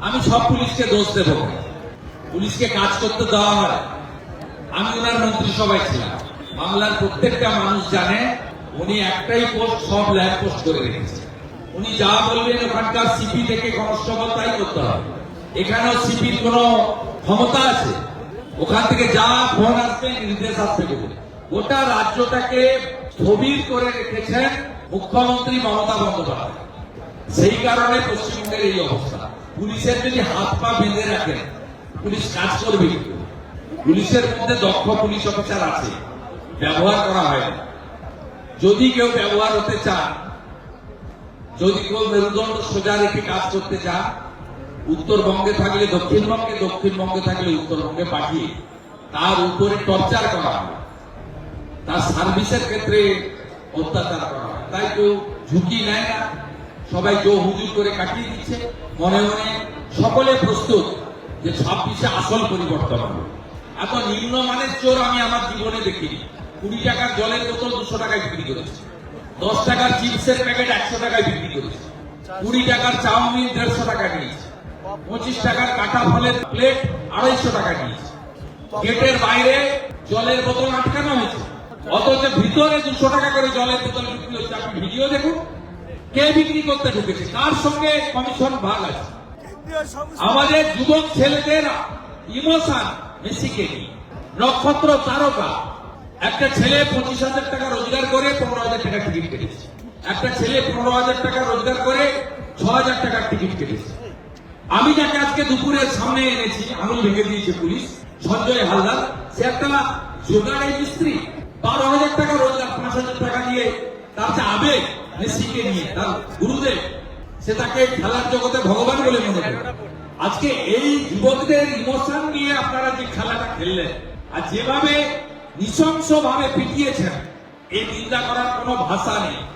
আমি সব পুলিশকে দোষ দেব, পুলিশকে কাজ করতে দেওয়া হয়। আমি ওনার মন্ত্রিসভায় ছিলাম। বাংলার প্রত্যেকটা মানুষ জানে উনি একটাই পোস্ট সব ল্যাব পোস্ট করে রেখেছে। উনি যা বলবেন ওখানকার সিপি থেকে কনস্টেবল তাই করতে হবে। এখানেও সিপির কোন ক্ষমতা আছে? ওখান থেকে যা ফোন আসবে নির্দেশ আসবে বলে গোটা রাজ্যটাকে স্থবির করে রেখেছেন মুখ্যমন্ত্রী মমতা বন্দ্যোপাধ্যায়। সেই কারণে পশ্চিমবঙ্গের এই অবস্থা। পুলিশের যদি হাত পা বেঁধে রাখেন পুলিশ কাজ করবে কি? পুলিশের মধ্যে দক্ষ পুলিশ অফিসার আছে, ব্যবহার করা হয় না। যদি কেউ ব্যবহার হতে চান, যদি কেউ মেরুদণ্ড সোজা রেখে কাজ করতে চান, উত্তরবঙ্গে থাকলে দক্ষিণবঙ্গে, দক্ষিণবঙ্গে থাকলে উত্তরবঙ্গে পাঠিয়ে তার উপরে টর্চার করা হয়, তার সার্ভিসের ক্ষেত্রে অত্যাচার করা হয়। তাই কেউ ঝুঁকি নেয় না, সবাই জো হুজুর করে কাটিয়ে দিচ্ছে। মনে মনে সকলে প্রস্তুত যে 26-এ আসল পরিবর্তন হবে। এত নিম্নমানের চোর আমি আমার জীবনে দেখিনি। 20 টাকার জলের বোতল 200 টাকায় বিক্রি করেছে, 10 টাকার চিপসের প্যাকেট 100 টাকায় বিক্রি করেছে, 20 টাকার চাউমিন 150 টাকা নিয়েছে, 25 টাকার কাটা ফলের প্লেট 250 টাকা নিয়েছে। গেটের বাইরে জলের বোতল আটকানো হয়েছে, অথচ ভিতরে 200 টাকা করে জলের বোতল বিক্রি হচ্ছে। আপনি ভিডিও দেখুন, কে বিক্রি করতে ঢুকেছে, কার সঙ্গে কমিশন ভাগ আছে। আমাদের যুবক ছেলেদের ইমোশন মেসিকে নিয়ে নক্ষত্র তারকা। একটা ছেলে 25,000 টাকা রোজগার করে 15,000 টাকা টিকিট কেটেছে। একটা ছেলে 15,000 টাকা রোজগার করে 6,000 টাকার টিকিট কেটেছে। আমি যাকে আজকে দুপুরের সামনে এনেছি, আঙুল ভেঙে দিয়েছে পুলিশ, সঞ্জয় হালদার। সে একটা জোগাড়ের মিস্ত্রি, 12,000 টাকা রোজগার, 5,000 টাকা দিয়ে তার যে আবেগ মেসিকে নিয়ে, তার গুরুদেব, সে তাকে খেলার জগতে ভগবান বলে মনে করে। আজকে এই যুবকদের ইমোশন নিয়ে আপনারা যে খেলাটা খেললেন আর যেভাবে নৃশংসভাবে পিটিয়েছেন, এই নিন্দা করার কোনো ভাষা নেই।